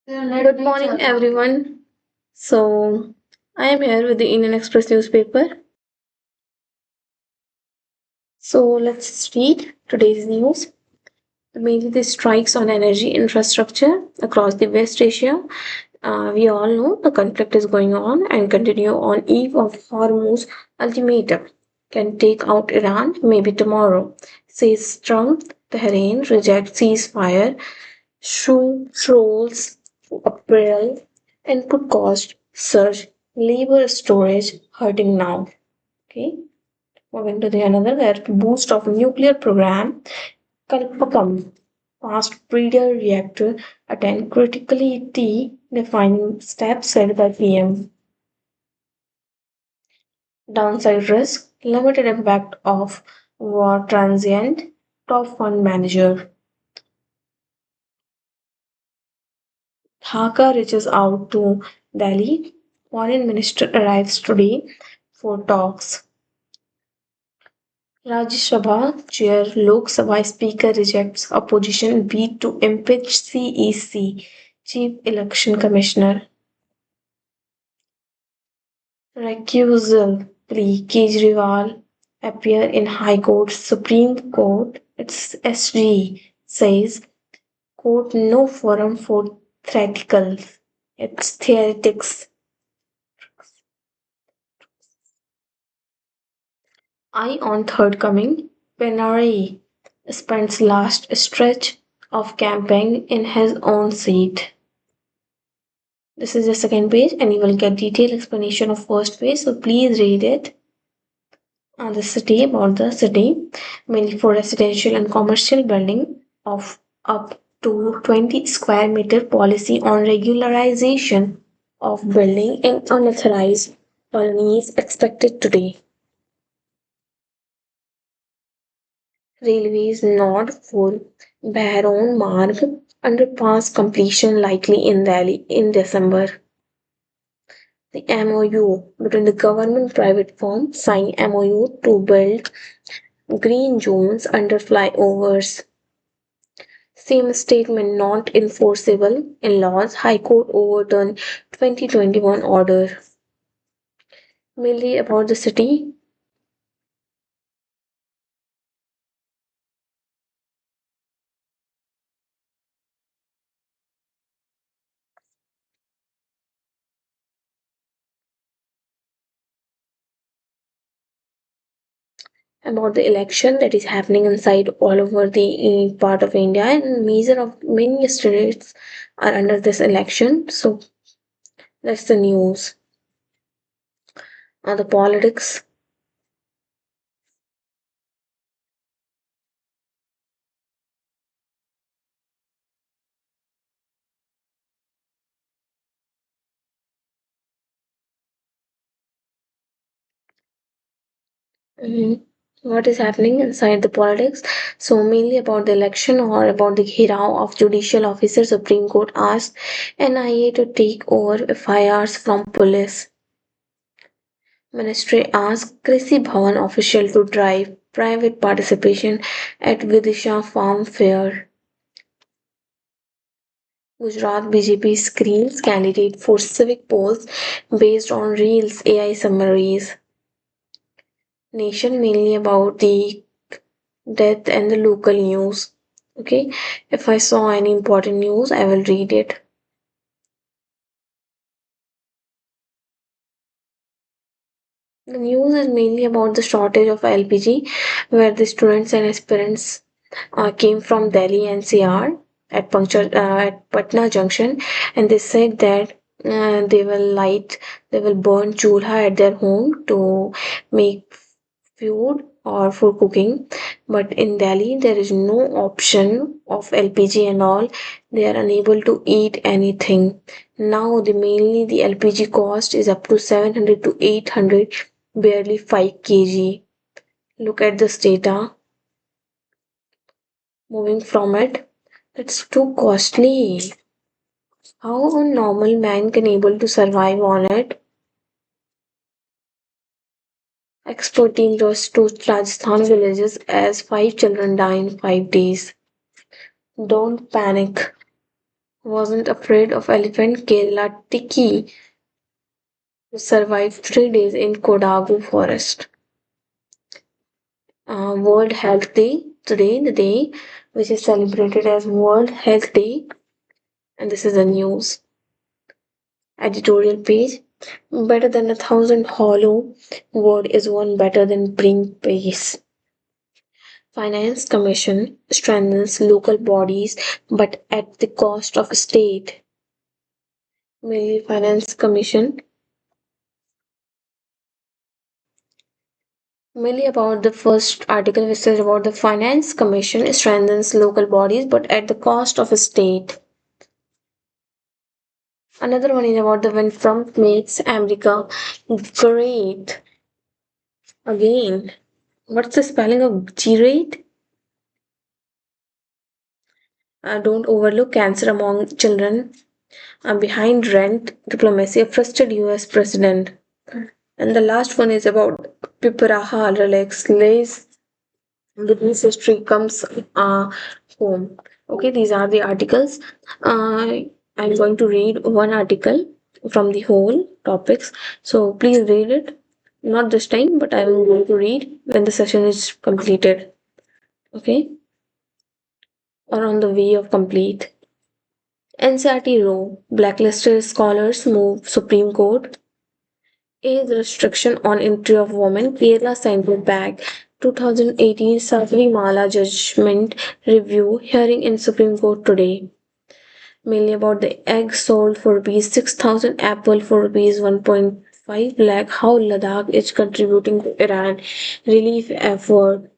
Good morning, everyone. So, I am here with the Indian Express newspaper. So, let's read today's news. Mainly, the strikes on energy infrastructure across the West Asia. We all know the conflict is going on and continue on eve of Hormuz ultimatum. Can take out Iran maybe tomorrow, says Trump. Tehran rejects ceasefire. Shoe trolls apparel, input cost surge, labor storage hurting now. Okay, moving to the another that boost of nuclear program. Kalpakam, fast breeder reactor attend criticality defining steps set by PM. Downside risk, limited impact of war transient, top fund manager. Dhaka reaches out to Delhi. Foreign minister arrives today for talks. Rajya Sabha Chair Lok Sabha Speaker rejects opposition bid to impeach CEC Chief Election Commissioner. Recusal plea Kejriwal appear in High Court Supreme Court. Its SG says court no forum for theatrical. It's theoretics. Eye on third coming, Penary spends last stretch of campaign in his own seat. This is the second page, and you will get detailed explanation of first page. So please read it. On the city about the city, mainly for residential and commercial building of up to 20 square meter policy on regularization of building in unauthorized colonies expected today. Railways nod for Bharon Marg underpass completion likely in Delhi in December. The MOU between the government private firm signed MOU to build green zones under flyovers. Same statement not enforceable in laws. High Court overturned 2021 order. Mainly about the city. About the election that is happening inside all over the part of India, and major of many states are under this election. So that's the news. The politics. Mhm. What is happening inside the politics? So mainly about the election or about the ghirao of judicial officers. Supreme Court asked NIA to take over FIRs from police. Ministry asked Krisi Bhavan official to drive private participation at Vidisha Farm Fair. Gujarat BJP screens candidate for civic polls based on Reels AI summaries. Nation mainly about the death and the local news. Okay, if I saw any important news, I will read it. The news is mainly about the shortage of LPG, where the students and aspirants came from Delhi NCR at Patna Junction, and they said that they will burn chulha at their home to make food or for cooking. But in Delhi, there is no option of LPG and all. They are unable to eat anything. Now, mainly the LPG cost is up to 700 to 800, barely 5 kg. Look at this data. Moving from it, it's too costly. How a normal man can able to survive on it? Expert team goes to Rajasthan villages as 5 children die in 5 days. Don't panic. Wasn't afraid of elephant. Kerala Tiki survived 3 days in Kodagu forest. World Health Day today, the day which is celebrated as World Health Day, and this is the news. Editorial page. Better than 1,000 hollow word is one better than bring pace. Finance Commission strengthens local bodies but at the cost of state. Mainly Finance Commission. Mainly about the first article which says about the Finance Commission strengthens local bodies but at the cost of a state. Another one is about the when Trump makes America great again. What's the spelling of G-rate? Don't overlook cancer among children. Behind rent diplomacy, a frustrated US president. And the last one is about Piparaha relax lays the this history comes home. Okay, these are the articles. I'm going to read one article from the whole topics. So please read it. Not this time, but I'm going to read when the session is completed. Okay, or on the way of complete. NCRT row blacklisted scholars move Supreme Court. Age restriction on entry of women. Kerala sent it back. 2018 Sabrimala judgment review hearing in Supreme Court today. Mainly about the egg sold for rupees 6,000, apple for rupees 1.5 lakh. How Ladakh is contributing to Iran relief effort.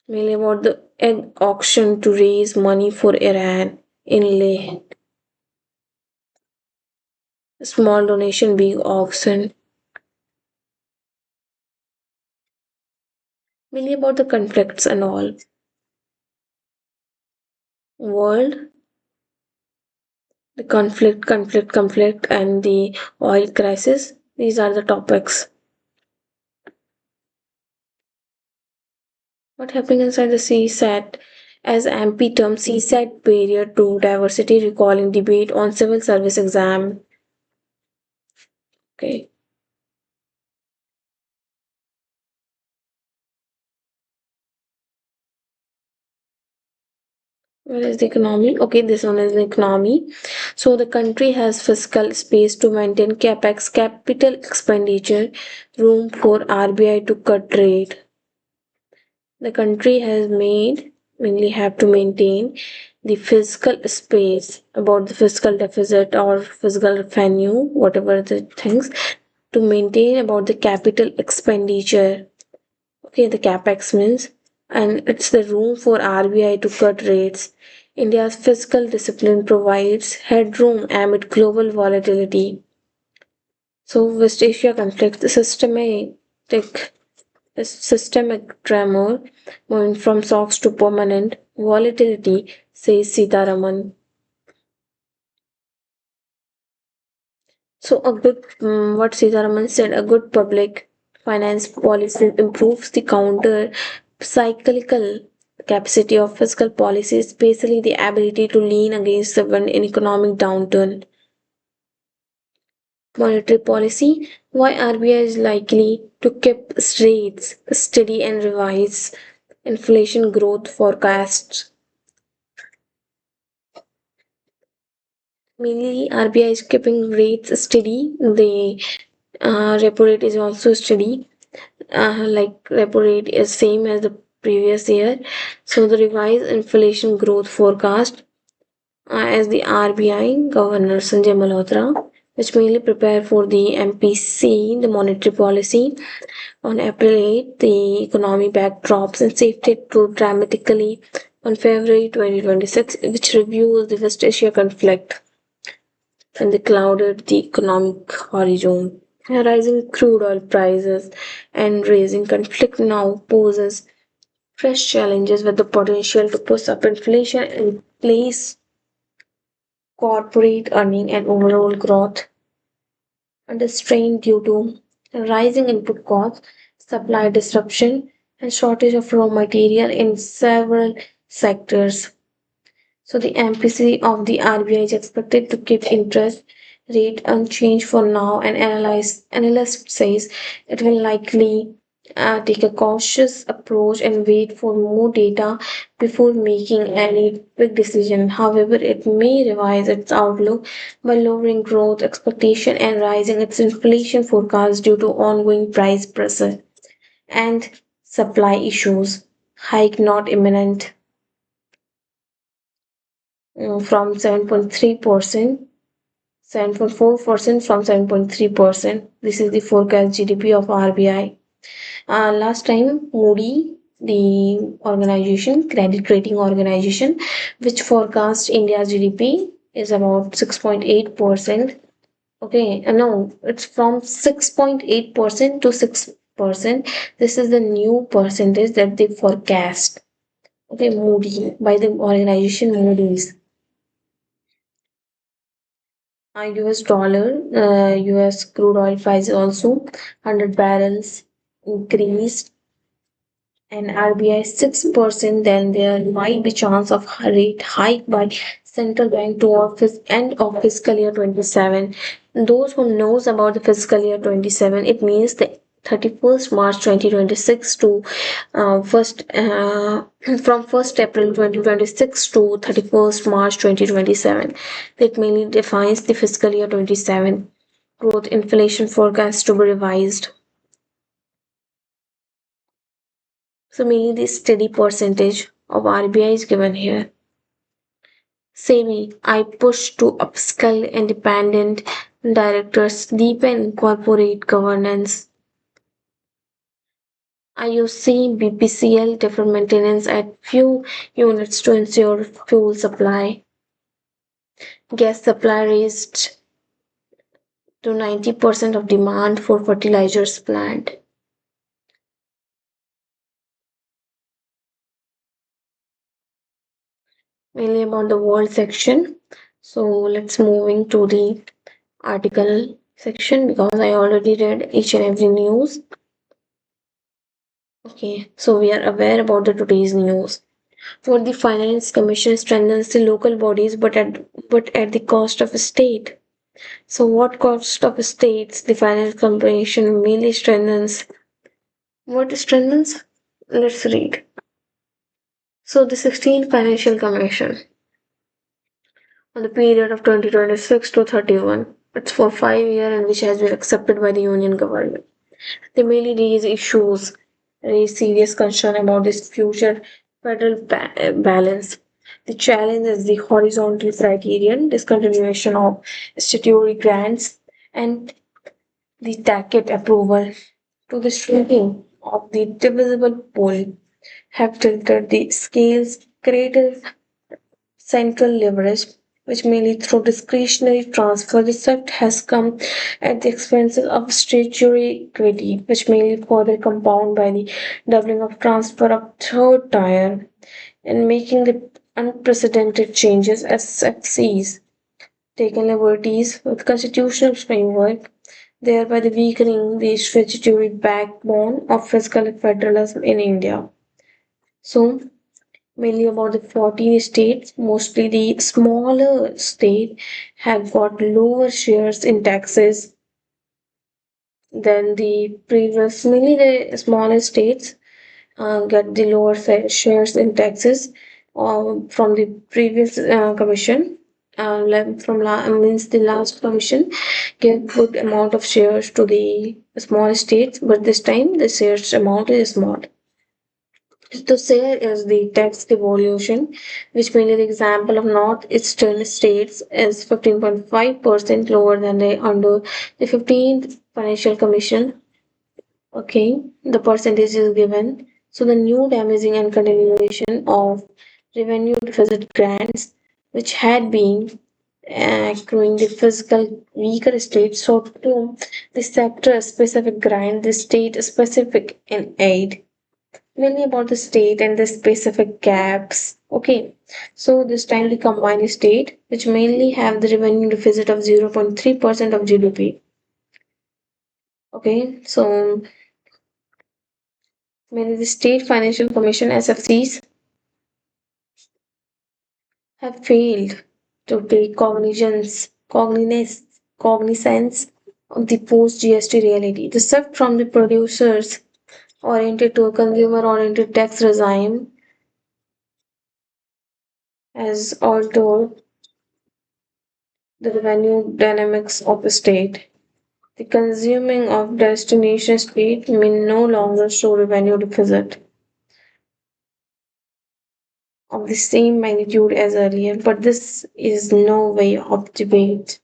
Mainly about the egg auction to raise money for Iran in Leh. Small donation, big auction. Mainly about the conflicts and all. World, the conflict, and the oil crisis. These are the topics. What happening inside the CSAT? As MP term CSAT barrier to diversity, recalling debate on civil service exam. Okay. Where is the economy? Okay, this one is the economy. So the country has fiscal space to maintain capex, capital expenditure, room for RBI to cut rate. The country has made mainly have to maintain the fiscal space about the fiscal deficit or fiscal revenue, whatever the things, to maintain about the capital expenditure. Okay, the capex means, and it's the room for RBI to cut rates. India's fiscal discipline provides headroom amid global volatility. So West Asia conflict, the systemic tremor moving from shocks to permanent volatility, says Sitaraman. So, what Sitaraman said, a good public finance policy improves the counter cyclical capacity of fiscal policy, especially the ability to lean against the wind in economic downturn. Monetary policy, why RBI is likely to keep rates steady and revise inflation growth forecasts. Mainly, RBI is keeping rates steady. The repo rate is also steady. Like repo rate is same as the previous year. So the revised inflation growth forecast as the RBI Governor Sanjay Malhotra, which mainly prepare for the MPC, the monetary policy. On April 8, the economy backdrops and shifted to dramatically on February 2026, which reviews the West Asia conflict and they clouded the economic horizon. Rising crude oil prices and raising conflict now poses fresh challenges with the potential to push up inflation and place corporate earning and overall growth under strain due to rising input costs, supply disruption, and shortage of raw material in several sectors. So the MPC of the RBI is expected to keep interest rate unchanged for now, and analyst says it will likely take a cautious approach and wait for more data before making any big decision. However, it may revise its outlook by lowering growth expectation and raising its inflation forecast due to ongoing price pressure and supply issues. Hike not imminent. From 7.3%, 7.4% from 7.3%. This is the forecast GDP of RBI. Last time, Moody, the organization, credit rating organization, which forecast India's GDP is about 6.8%. Okay, no, it's from 6.8% to 6%. This is the new percentage that they forecast. Okay, Moody, by the organization Moody's. US dollar, US crude oil price also 100 barrels increased and RBI 6%, then there might be chance of rate hike by central bank toward end of fiscal year 27. Those who knows about the fiscal year 27, it means the 31st March 2026 to first from 1st April 2026 to 31st March 2027. That mainly defines the fiscal year 27 growth inflation forecast to be revised. So mainly the steady percentage of RBI is given here. SEBI, I push to upskill independent directors, deepen incorporate governance. IOC, BPCL, defer maintenance at few units to ensure fuel supply. Gas supply raised to 90% of demand for fertilizers plant. Mainly about the world section. So let's moving to the article section because I already read each and every news. Okay, so we are aware about the today's news. For the Finance Commission strengthens the local bodies but at the cost of a state. So what cost of states the Finance Commission mainly strengthens? What strengthens? Let's read. So the 16th Financial Commission on the period of 2026 to 31. It's for 5 years and which has been accepted by the Union government. They mainly raise serious concern about this future federal balance. The challenge is the horizontal criterion, discontinuation of statutory grants, and the tacit approval to the shrinking of the divisible pool have tilted the scales greater central leverage, which mainly through discretionary transfer. The shift has come at the expense of statutory equity, which mainly further compound by the doubling of transfer of third tier and making the unprecedented changes SFCs taken liberties with constitutional framework, thereby the weakening the statutory backbone of fiscal federalism in India. So mainly about the 14 states, mostly the smaller state have got lower shares in taxes than the previous. Mainly the smaller states get the lower shares in taxes from the previous commission. Means the last commission gave good amount of shares to the small states, but this time the shares amount is small. To share is the tax devolution, which mainly the example of northeastern states is 15.5% lower than the under the 15th Financial Commission. Okay, the percentage is given. So the new damaging and continuation of revenue deficit grants, which had been accruing the fiscal weaker states, so to the sector specific grant, the state specific in aid mainly about the state and the specific gaps. Okay, so this time the combined state, which mainly have the revenue deficit of 0.3% of GDP. Okay, so mainly the state financial commission SFCs have failed to take cognizance of the post GST reality. The shift from the producers oriented to a consumer oriented tax regime has altered the revenue dynamics of the state. The consuming of destination state may no longer show revenue deficit of the same magnitude as earlier, but this is no way of debate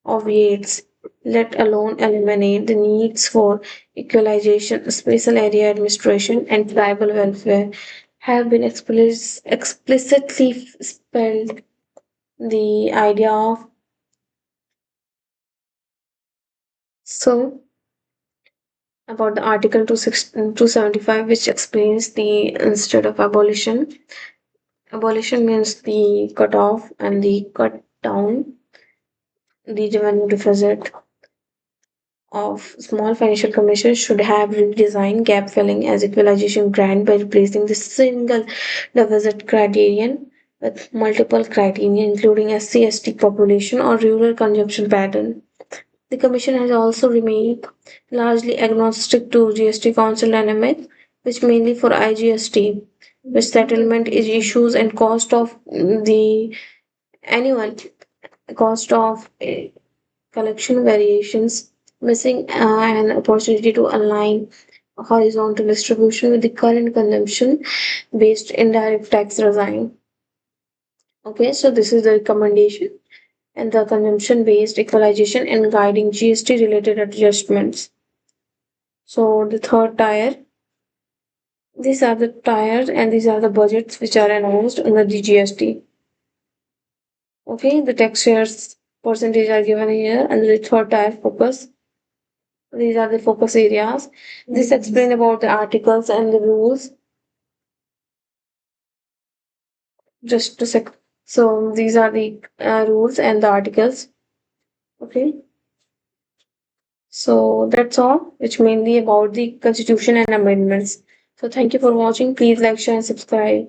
obviates, let alone eliminate the needs for equalization, special area administration, and tribal welfare have been explicitly spelled. The idea of so about the Article 275, which explains the instead of abolition. Abolition means the cut off and the cut down the revenue deficit of small financial commissions should have redesigned gap filling as equalization grant by replacing the single deficit criterion with multiple criteria including SC/ST population or rural consumption pattern. The Commission has also remained largely agnostic to GST Council dynamic, which mainly for IGST, which settlement is issues and cost of the annual cost of collection variations, missing an opportunity to align horizontal distribution with the current consumption based indirect tax regime. Okay, so this is the recommendation and the consumption based equalization and guiding GST related adjustments. So the third tier, these are the tiers and these are the budgets which are announced under the GST. Okay, the tax shares percentage are given here and the third tier focus. These are the focus areas. This explain about the articles and the rules. Just a sec. So these are the rules and the articles. Okay. So that's all, which mainly about the constitution and amendments. So thank you for watching. Please like, share, and subscribe.